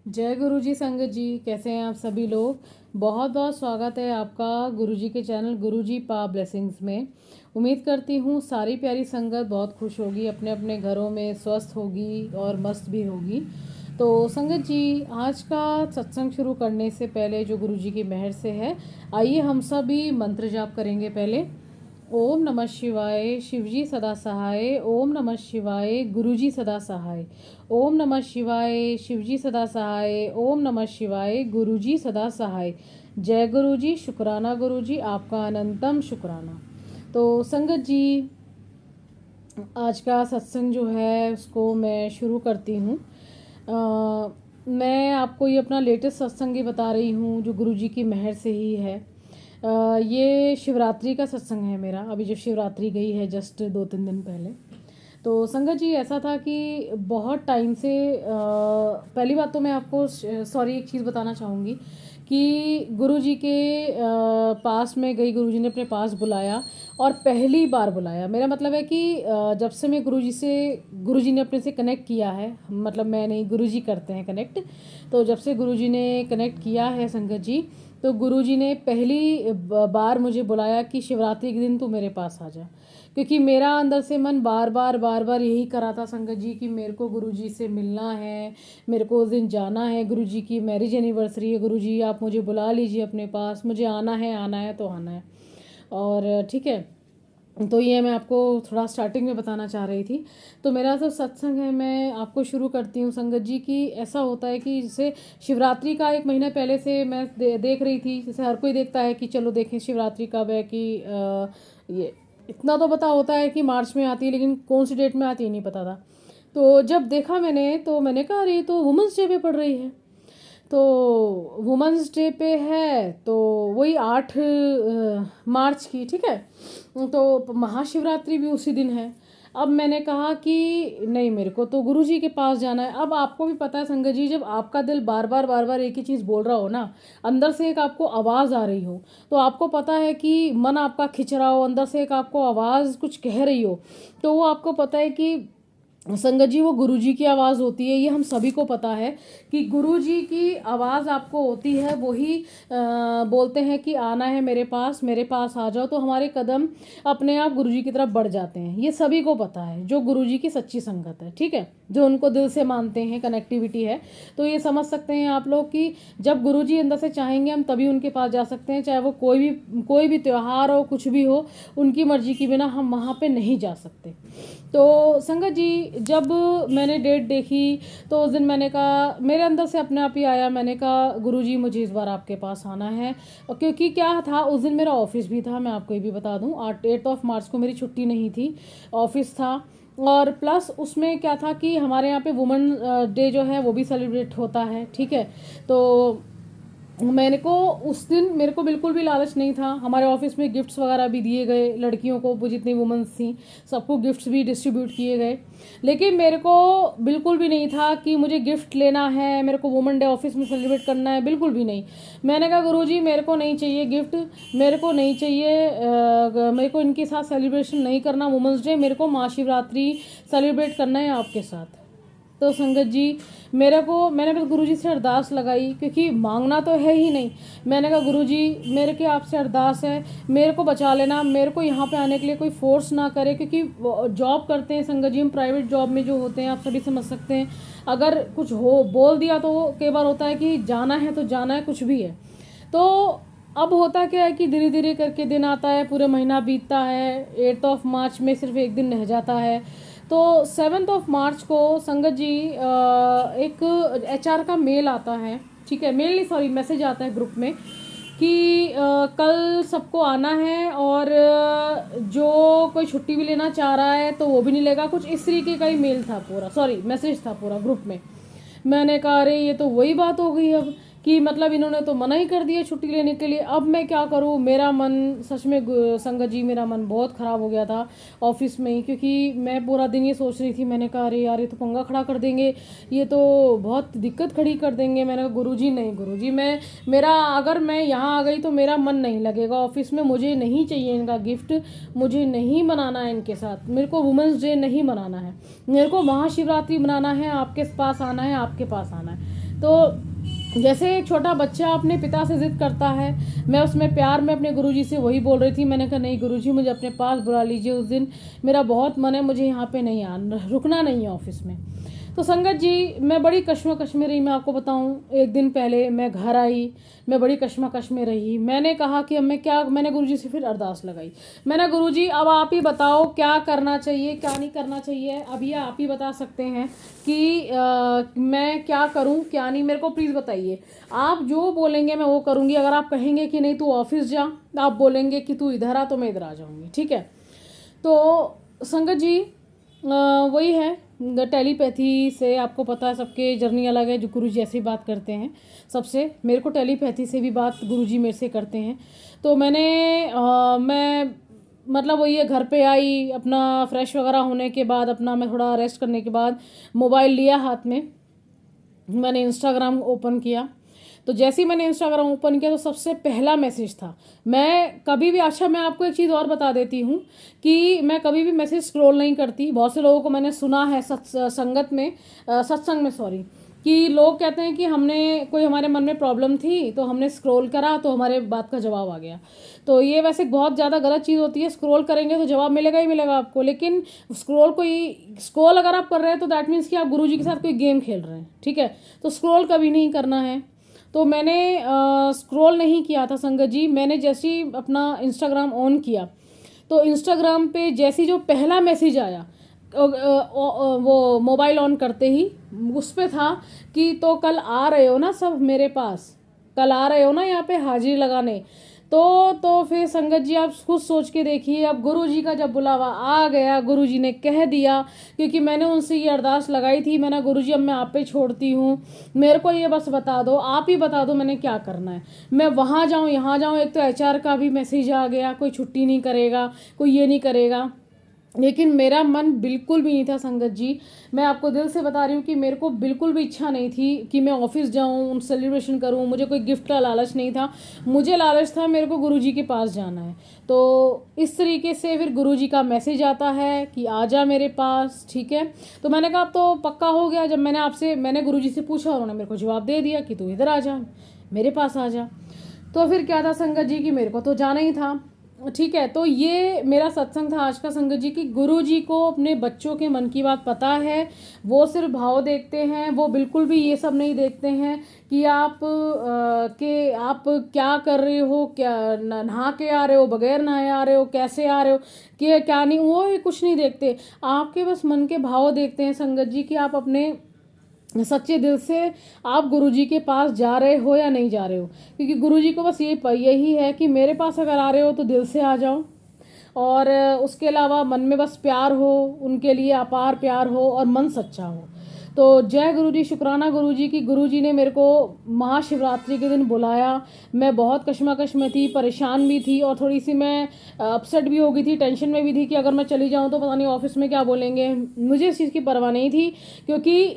जय गुरु जी संगत जी, कैसे हैं आप सभी लोग। बहुत बहुत स्वागत है आपका गुरु जी के चैनल गुरु जी पा ब्लेसिंग्स में। उम्मीद करती हूँ सारी प्यारी संगत बहुत खुश होगी, अपने अपने घरों में स्वस्थ होगी और मस्त भी होगी। तो संगत जी, आज का सत्संग शुरू करने से पहले जो गुरु जी की मेहर से है, आइए हम सभी मंत्र जाप करेंगे। पहले ओम नमः शिवाय, शिवजी सदा सहाय। ओम नमः शिवाय, गुरुजी सदा सहाय। ओम नमः शिवाय, शिवजी सदा सहाय। ओम नमः शिवाय, गुरुजी सदा सहाय। जय गुरुजी, शुक्राना गुरुजी, आपका अनंतम शुक्राना। तो संगत जी, आज का सत्संग जो है उसको मैं शुरू करती हूँ। मैं आपको ये अपना लेटेस्ट सत्संग ही बता रही हूँ जो गुरुजी की मेहर से ही है। ये शिवरात्रि का सत्संग है मेरा, अभी जो शिवरात्रि गई है जस्ट 2-3 दिन पहले। तो संगत जी, ऐसा था कि बहुत टाइम से पहली बात तो मैं आपको सॉरी एक चीज़ बताना चाहूँगी कि गुरु जी के पास में गई, गुरु जी ने अपने पास बुलाया और पहली बार बुलाया। मेरा मतलब है कि जब से मैं गुरु जी ने अपने से कनेक्ट किया है, मतलब मैं नहीं, गुरु जी करते हैं कनेक्ट। तो जब से गुरु जी ने कनेक्ट किया है संगत जी, तो गुरुजी ने पहली बार मुझे बुलाया कि शिवरात्रि के दिन तू मेरे पास आ जा। क्योंकि मेरा अंदर से मन बार बार यही करा था संगत जी कि मेरे को गुरुजी से मिलना है, मेरे को उस दिन जाना है। गुरुजी की मैरिज एनिवर्सरी है, गुरुजी आप मुझे बुला लीजिए अपने पास, मुझे आना है तो आना है। और ठीक है, तो ये मैं आपको थोड़ा स्टार्टिंग में बताना चाह रही थी। तो मेरा जो सत्संग है मैं आपको शुरू करती हूँ संगत जी कि ऐसा होता है कि जैसे शिवरात्रि का 1 महीना पहले से मैं देख रही थी, जैसे हर कोई देखता है कि चलो देखें शिवरात्रि कब है, कि ये इतना तो पता होता है कि मार्च में आती है, लेकिन कौन सी डेट में आती है नहीं पता था। तो जब देखा मैंने तो मैंने कहा अरे ये तो वुमेंस डे पे पड़ रही है। तो वुमेंस डे पे है तो वही 8 मार्च की, ठीक है। तो महाशिवरात्रि भी उसी दिन है। अब मैंने कहा कि नहीं, मेरे को तो गुरु जी के पास जाना है। अब आपको भी पता है संगत जी, जब आपका दिल बार बार एक ही चीज़ बोल रहा हो ना, अंदर से एक आपको आवाज़ आ रही हो, तो आपको पता है कि मन आपका खिंच रहा हो, अंदर से एक आपको आवाज़ कुछ कह रही हो, तो वो आपको पता है कि संगत जी वो गुरुजी की आवाज़ होती है। ये हम सभी को पता है कि गुरुजी की आवाज़ आपको होती है, वही बोलते हैं कि आना है मेरे पास आ जाओ। तो हमारे कदम अपने आप गुरुजी की तरफ बढ़ जाते हैं। ये सभी को पता है जो गुरुजी की सच्ची संगत है, ठीक है, जो उनको दिल से मानते हैं, कनेक्टिविटी है। तो ये समझ सकते हैं आप लोग कि जब गुरुजी अंदर से चाहेंगे हम तभी उनके पास जा सकते हैं, चाहे वो कोई भी त्यौहार हो, कुछ भी हो, उनकी मर्जी के बिना हम वहाँ पे नहीं जा सकते। तो संगत जी, जब मैंने डेट देखी तो उस दिन मैंने कहा, मेरे अंदर से अपने आप ही आया, मैंने कहा गुरुजी मुझे इस बार आपके पास आना है। और क्योंकि क्या था, उस दिन मेरा ऑफिस भी था, मैं आपको ये भी बता दूं, 8 मार्च को मेरी छुट्टी नहीं थी, ऑफिस था। और प्लस उसमें क्या था कि हमारे यहाँ पे वुमेन डे जो है वो भी सेलिब्रेट होता है, ठीक है। तो मैंने को उस दिन मेरे को बिल्कुल भी लालच नहीं था। हमारे ऑफिस में गिफ्ट्स वगैरह भी दिए गए लड़कियों को, वो जितनी वुमेंस थी सबको गिफ्ट्स भी डिस्ट्रीब्यूट किए गए। लेकिन मेरे को बिल्कुल भी नहीं था कि मुझे गिफ्ट लेना है, मेरे को वुमेन डे ऑफिस में सेलिब्रेट करना है, बिल्कुल भी नहीं। मैंने कहा गुरुजी मेरे को नहीं चाहिए गिफ्ट, मेरे को नहीं चाहिए, मेरे को इनके साथ सेलिब्रेशन नहीं करना वुमेंस डे, मेरे को महाशिवरात्रि सेलिब्रेट करना है आपके साथ। तो संगत जी, मैंने बस गुरुजी से अरदास लगाई, क्योंकि मांगना तो है ही नहीं। मैंने कहा गुरुजी मेरे के आपसे अरदास है, मेरे को बचा लेना, मेरे को यहाँ पे आने के लिए कोई फोर्स ना करे। क्योंकि जॉब करते हैं संगत जी हम, प्राइवेट जॉब में जो होते हैं आप सभी समझ सकते हैं, अगर कुछ हो बोल दिया तो कई बार होता है कि जाना है तो जाना है, कुछ भी है। तो अब होता क्या है कि धीरे धीरे करके दिन आता है, पूरे महीना बीतता है, 8 मार्च में सिर्फ एक दिन रह जाता है। तो 7 मार्च को संगत जी एक HR का मेल आता है, ठीक है, मेल नहीं सॉरी मैसेज आता है ग्रुप में कि कल सबको आना है, और जो कोई छुट्टी भी लेना चाह रहा है तो वो भी नहीं लेगा, कुछ इस तरीके का ही मेल था पूरा, सॉरी मैसेज था पूरा ग्रुप में। मैंने कहा अरे ये तो वही बात हो गई अब कि मतलब इन्होंने तो मना ही कर दिया छुट्टी लेने के लिए, अब मैं क्या करूँ। मेरा मन सच में संगत जी, मेरा मन बहुत ख़राब हो गया था ऑफिस में ही, क्योंकि मैं पूरा दिन ये सोच रही थी। मैंने कहा अरे यार, ये तो पंगा खड़ा कर देंगे, ये तो बहुत दिक्कत खड़ी कर देंगे। मैंने कहा गुरुजी नहीं, गुरुजी मेरा अगर मैं यहाँ आ गई तो मेरा मन नहीं लगेगा ऑफिस में, मुझे नहीं चाहिए इनका गिफ्ट, मुझे नहीं मनाना है इनके साथ, मेरे को वुमेंस डे नहीं मनाना है, मेरे को महाशिवरात्रि मनाना है, आपके पास आना है, आपके पास आना है। तो जैसे एक छोटा बच्चा अपने पिता से जिद करता है, मैं उसमें प्यार में अपने गुरुजी से वही बोल रही थी। मैंने कहा नहीं गुरुजी, मुझे अपने पास बुला लीजिए उस दिन, मेरा बहुत मन है, मुझे यहाँ पे नहीं आना, रुकना नहीं है ऑफिस में। तो संगत जी, मैं बड़ी कश्मकश में रही। मैं आपको बताऊं, एक दिन पहले मैं घर आई, मैं बड़ी कश्मकश में रही। मैंने कहा कि अब मैं क्या, मैंने गुरुजी से फिर अरदास लगाई। मैंने गुरुजी, अब आप ही बताओ क्या करना चाहिए, क्या नहीं करना चाहिए, अब ये आप ही बता सकते हैं कि मैं क्या करूं, क्या नहीं, मेरे को प्लीज़ बताइए। आप जो बोलेंगे मैं वो करूंगी। अगर आप कहेंगे कि नहीं तू ऑफिस जा, आप बोलेंगे कि तू इधर आ, तो मैं इधर आ जाऊंगी, ठीक है। तो संगत जी, वही है, टेलीपैथी से आपको पता है सबके जर्नी अलग है। जो गुरुजी ऐसी बात करते हैं सबसे, मेरे को टेलीपैथी से भी बात गुरुजी मेरे से करते हैं। तो मैं मतलब वही है, घर पे आई, अपना फ्रेश वगैरह होने के बाद, अपना मैं थोड़ा रेस्ट करने के बाद मोबाइल लिया हाथ में, मैंने इंस्टाग्राम ओपन किया। तो जैसे ही मैंने इंस्टाग्राम ओपन किया तो सबसे पहला मैसेज था। मैं कभी भी, अच्छा मैं आपको एक चीज़ और बता देती हूँ कि मैं कभी भी मैसेज स्क्रॉल नहीं करती। बहुत से लोगों को मैंने सुना है सत्संग में सॉरी, कि लोग कहते हैं कि हमने कोई, हमारे मन में प्रॉब्लम थी तो हमने स्क्रॉल करा तो हमारे बात का जवाब आ गया। तो ये वैसे बहुत ज़्यादा गलत चीज़ होती है। स्क्रॉल करेंगे तो जवाब मिलेगा ही मिलेगा आपको, लेकिन स्क्रॉल अगर आप कर रहे हैं तो दैट मीन्स कि आप गुरुजी के साथ कोई गेम खेल रहे हैं, ठीक है। तो स्क्रॉल कभी नहीं करना है। तो मैंने स्क्रॉल नहीं किया था संगत जी। मैंने जैसे ही अपना इंस्टाग्राम ऑन किया तो इंस्टाग्राम पे जैसी जो पहला मैसेज आया, वो मोबाइल ऑन करते ही उस पे था कि तो कल आ रहे हो ना सब मेरे पास, कल आ रहे हो ना यहाँ पे हाजिरी लगाने। तो फिर संगत जी आप खुद सोच के देखिए, अब गुरुजी का जब बुलावा आ गया, गुरुजी ने कह दिया, क्योंकि मैंने उनसे ये अरदास लगाई थी, मैंने गुरुजी अब मैं आप पे छोड़ती हूँ, मेरे को ये बस बता दो, आप ही बता दो मैंने क्या करना है, मैं वहाँ जाऊँ यहाँ जाऊँ। एक तो एचआर का भी मैसेज आ गया, कोई छुट्टी नहीं करेगा, कोई ये नहीं करेगा, लेकिन मेरा मन बिल्कुल भी नहीं था संगत जी। मैं आपको दिल से बता रही हूँ कि मेरे को बिल्कुल भी इच्छा नहीं थी कि मैं ऑफिस जाऊँ, सेलिब्रेशन करूँ। मुझे कोई गिफ्ट का लालच नहीं था, मुझे लालच था मेरे को गुरुजी के पास जाना है। तो इस तरीके से फिर गुरुजी का मैसेज आता है कि आ जा मेरे पास, ठीक है। तो मैंने कहा अब तो पक्का हो गया। जब मैंने गुरुजी से पूछा, उन्होंने मेरे को जवाब दे दिया कि तू इधर आ जा, मेरे पास आ जा। तो फिर क्या था संगत जी कि मेरे को तो जाना ही था, ठीक है। तो ये मेरा सत्संग था आज का संगत जी की। गुरु जी को अपने बच्चों के मन की बात पता है, वो सिर्फ भाव देखते हैं, वो बिल्कुल भी ये सब नहीं देखते हैं कि आप क्या कर रहे हो, क्या नहा के आ रहे हो, बगैर नहाए आ रहे हो, कैसे आ रहे हो, कि क्या नहीं, वो कुछ नहीं देखते। आपके बस मन के भाव देखते हैं संगत जी कि आप अपने सच्चे दिल से आप गुरुजी के पास जा रहे हो या नहीं जा रहे हो। क्योंकि गुरुजी को बस यही है कि मेरे पास अगर आ रहे हो तो दिल से आ जाओ, और उसके अलावा मन में बस प्यार हो, उनके लिए अपार प्यार हो और मन सच्चा हो। तो जय गुरुजी, शुक्राना गुरुजी की गुरुजी ने मेरे को महाशिवरात्रि के दिन बुलाया। मैं बहुत कश्मकश में थी, परेशान भी थी, और थोड़ी सी मैं अपसेट भी हो गई थी, टेंशन में भी थी कि अगर मैं चली जाऊँ तो पता नहीं ऑफिस में क्या बोलेंगे। मुझे इस चीज़ की परवाह नहीं थी, क्योंकि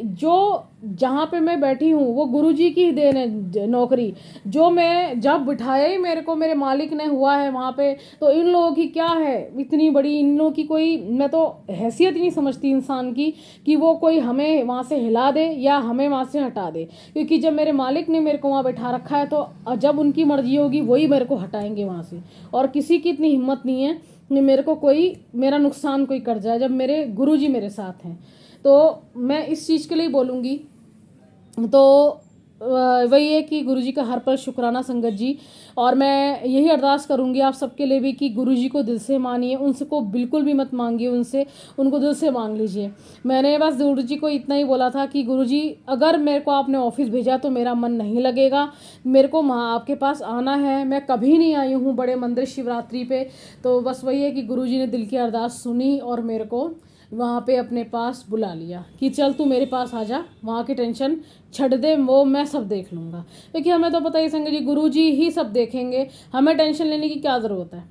जहाँ पे मैं बैठी हूँ वो गुरुजी की देन है नौकरी। जो मैं जब बिठाया ही मेरे को मेरे मालिक ने हुआ है वहाँ पे, तो इन लोगों की क्या है इतनी बड़ी, इन लोगों की कोई, मैं तो हैसियत ही नहीं समझती इंसान की कि वो कोई हमें वहाँ से हिला दे या हमें वहाँ से हटा दे। क्योंकि जब मेरे मालिक ने मेरे को वहाँ बैठा रखा है तो जब उनकी मर्जी होगी वही मेरे को हटाएंगे वहाँ से, और किसी की इतनी हिम्मत नहीं है कि मेरे को कोई, मेरा नुकसान कोई कर जाए जब मेरे गुरुजी मेरे साथ हैं। तो मैं इस चीज़ के लिए बोलूँगी। तो वही है कि गुरुजी का हर पल शुक्राना संगत जी। और मैं यही अरदास करूँगी आप सबके लिए भी कि गुरुजी को दिल से मानिए, उनसे को बिल्कुल भी मत मांगिए, उनको दिल से मांग लीजिए। मैंने बस गुरुजी को इतना ही बोला था कि गुरुजी अगर मेरे को आपने ऑफिस भेजा तो मेरा मन नहीं लगेगा, मेरे को आपके पास आना है, मैं कभी नहीं आई हूँ बड़े मंदिर शिवरात्रि पे। तो बस वही है कि गुरुजी ने दिल की अरदास सुनी और मेरे को वहाँ पे अपने पास बुला लिया कि चल तू मेरे पास आ जा, वहाँ की टेंशन छੱਡ दे, वो मैं सब देख लूँगा। क्योंकि हमें तो पता ही संगत जी गुरु जी ही सब देखेंगे, हमें टेंशन लेने की क्या ज़रूरत है,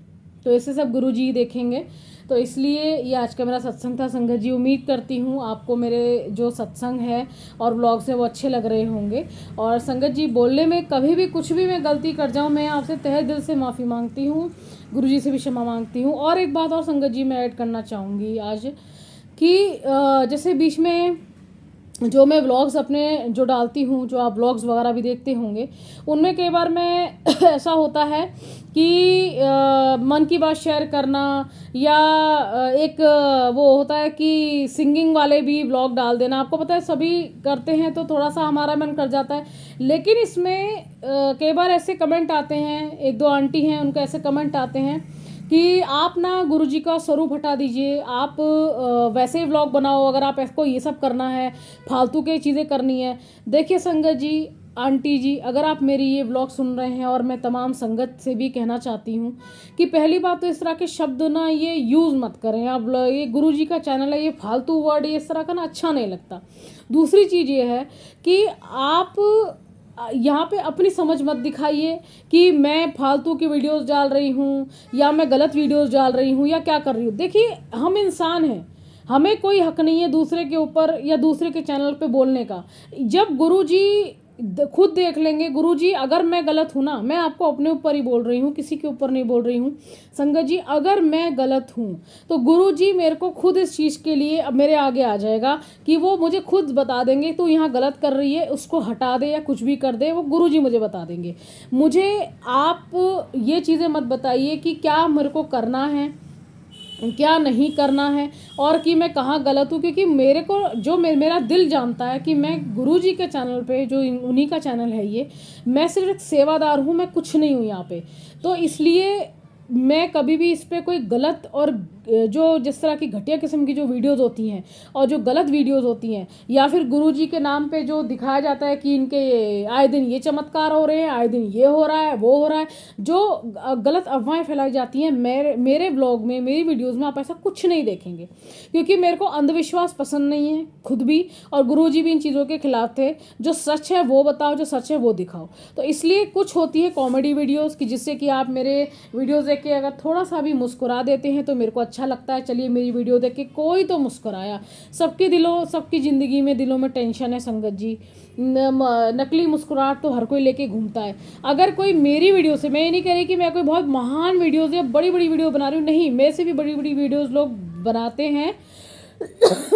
तो इससे सब गुरु जी ही देखेंगे। तो इसलिए ये आज का मेरा सत्संग था संगत जी। उम्मीद करती हूँ आपको मेरे जो सत्संग है और व्लॉग्स है वो अच्छे लग रहे होंगे। और संगत जी बोलने में कभी भी कुछ भी मैं गलती कर जाऊँ, मैं आपसे तहे दिल से माफ़ी मांगती हूँ, गुरु जी से भी क्षमा मांगती हूँ। और एक बात और संगत जी मैं ऐड करना चाहूँगी आज कि जैसे बीच में जो मैं व्लॉग्स अपने जो डालती हूँ, जो आप व्लॉग्स वगैरह भी देखते होंगे, उनमें कई बार मैं ऐसा होता है कि मन की बात शेयर करना या एक वो होता है कि सिंगिंग वाले भी व्लॉग डाल देना, आपको पता है सभी करते हैं तो थोड़ा सा हमारा मन कर जाता है। लेकिन इसमें कई बार ऐसे कमेंट आते हैं, एक दो आंटी हैं उनके ऐसे कमेंट आते हैं कि आप ना गुरुजी का स्वरूप हटा दीजिए, आप वैसे ही व्लॉग बनाओ, अगर आप ऐसे को ये सब करना है, फालतू की चीज़ें करनी है। देखिए संगत जी, आंटी जी, अगर आप मेरी ये व्लॉग सुन रहे हैं, और मैं तमाम संगत से भी कहना चाहती हूँ कि पहली बात तो इस तरह के शब्द ना ये यूज़ मत करें आप। ये गुरुजी का चैनल है, ये फालतू वर्ड ये इस तरह का ना अच्छा नहीं लगता। दूसरी चीज़ ये है कि आप यहाँ पे अपनी समझ मत दिखाइए कि मैं फालतू की वीडियोस डाल रही हूँ या मैं गलत वीडियोस डाल रही हूँ या क्या कर रही हूँ। देखिए हम इंसान हैं, हमें कोई हक नहीं है दूसरे के ऊपर या दूसरे के चैनल पे बोलने का। जब गुरुजी खुद देख लेंगे, गुरुजी अगर मैं गलत हूँ ना, मैं आपको अपने ऊपर ही बोल रही हूँ, किसी के ऊपर नहीं बोल रही हूँ संगत जी, अगर मैं गलत हूँ तो गुरुजी मेरे को खुद इस चीज़ के लिए अब मेरे आगे आ जाएगा कि वो मुझे खुद बता देंगे तू यहाँ गलत कर रही है, उसको हटा दे या कुछ भी कर दे, वो गुरुजी मुझे बता देंगे। मुझे आप ये चीज़ें मत बताइए कि क्या मेरे को करना है, क्या नहीं करना है, और कि मैं कहाँ गलत हूँ। क्योंकि मेरे को जो मेरा दिल जानता है कि मैं गुरुजी के चैनल पे, जो उन्हीं का चैनल है ये, मैं सिर्फ एक सेवादार हूँ, मैं कुछ नहीं हूँ यहाँ पे। तो इसलिए मैं कभी भी इस पर कोई गलत और जो जिस तरह की घटिया किस्म की जो वीडियोस होती हैं और जो गलत वीडियोस होती हैं, या फिर गुरुजी के नाम पे जो दिखाया जाता है कि इनके आए दिन ये चमत्कार हो रहे हैं, आए दिन ये हो रहा है, वो हो रहा है, जो गलत अफवाहें फैलाई जाती हैं, मेरे ब्लॉग में, मेरी वीडियोज़ में आप ऐसा कुछ नहीं देखेंगे। क्योंकि मेरे को अंधविश्वास पसंद नहीं है खुद भी, और गुरुजी भी इन चीज़ों के खिलाफ थे। जो सच है वो बताओ, जो सच है वो दिखाओ। तो इसलिए कुछ होती है कॉमेडी वीडियोज़ की जिससे कि आप मेरे वीडियोज़ देख के अगर थोड़ा सा भी मुस्कुरा देते हैं तो मेरे को अच्छा लगता है। चलिए मेरी वीडियो देख के कोई तो मुस्कुराया। सबकी ज़िंदगी में दिलों में टेंशन है संगत जी, नकली मुस्कुराहट तो हर कोई लेके घूमता है। अगर कोई मेरी वीडियो से, मैं ये नहीं कह रही कि मैं कोई बहुत महान वीडियोज़ या बड़ी बड़ी वीडियो बना रही हूँ, नहीं, मेरे से भी बड़ी बड़ी वीडियोज़ लोग बनाते हैं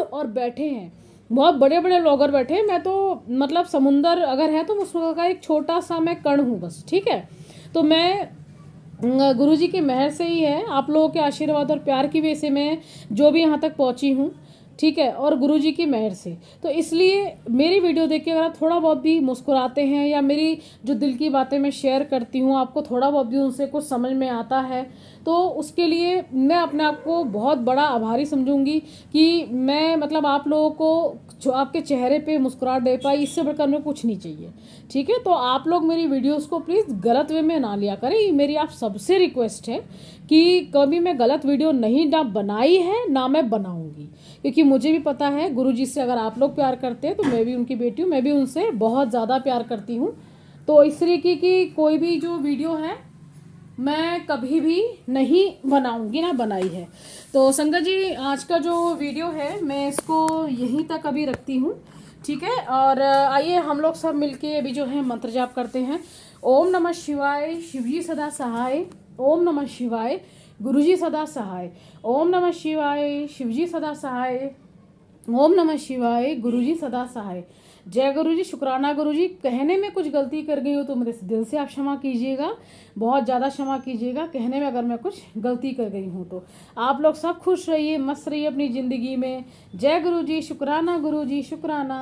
और बैठे हैं, बहुत बड़े बड़े ब्लॉगर बैठे हैं। मैं तो मतलब समुंदर अगर है तो उसका एक छोटा सा मैं कण हूँ बस, ठीक है। तो मैं गुरुजी की मेहर से ही है, आप लोगों के आशीर्वाद और प्यार की वजह से मैं जो भी यहाँ तक पहुँची हूँ, ठीक है, और गुरुजी की मेहर से। तो इसलिए मेरी वीडियो देख के अगर आप थोड़ा बहुत भी मुस्कुराते हैं या मेरी जो दिल की बातें मैं शेयर करती हूँ आपको थोड़ा बहुत भी उनसे कुछ समझ में आता है, तो उसके लिए मैं अपने आप को बहुत बड़ा आभारी समझूंगी कि मैं मतलब आप लोगों को जो आपके चेहरे पे मुस्कुराहट दे पाई, इससे बढ़कर मैं कुछ नहीं चाहिए, ठीक है। तो आप लोग मेरी वीडियोस को प्लीज़ गलत वे में ना लिया करें, ये मेरी आप सबसे रिक्वेस्ट है कि कभी मैं गलत वीडियो नहीं ना बनाई है ना मैं बनाऊंगी। क्योंकि मुझे भी पता है गुरुजी से अगर आप लोग प्यार करते हैं तो मैं भी उनकी बेटी हूँ, मैं भी उनसे बहुत ज़्यादा प्यार करती हूँ। तो इस तरीके की कोई भी जो वीडियो है मैं कभी भी नहीं बनाऊंगी, ना बनाई है। तो संगत जी आज का जो वीडियो है मैं इसको यहीं तक अभी रखती हूँ, ठीक है। और आइए हम लोग सब मिलके अभी जो है मंत्र जाप करते हैं। ओम नमः शिवाय, शिवजी सदा सहाय। ओम नमः शिवाय, गुरुजी सदा सहाय। ओम नमः शिवाय, शिवजी सदा सहाय। ओम नमः शिवाय, गुरुजी सदा सहाय। जय गुरुजी। शुक्राना गुरुजी। कहने में कुछ गलती कर गई हो तो मेरे दिल से आप क्षमा कीजिएगा, बहुत ज़्यादा क्षमा कीजिएगा कहने में अगर मैं कुछ गलती कर गई हूँ तो। आप लोग सब खुश रहिए, मस्त रहिए अपनी ज़िंदगी में। जय गुरुजी। शुक्राना गुरुजी, शुक्राना।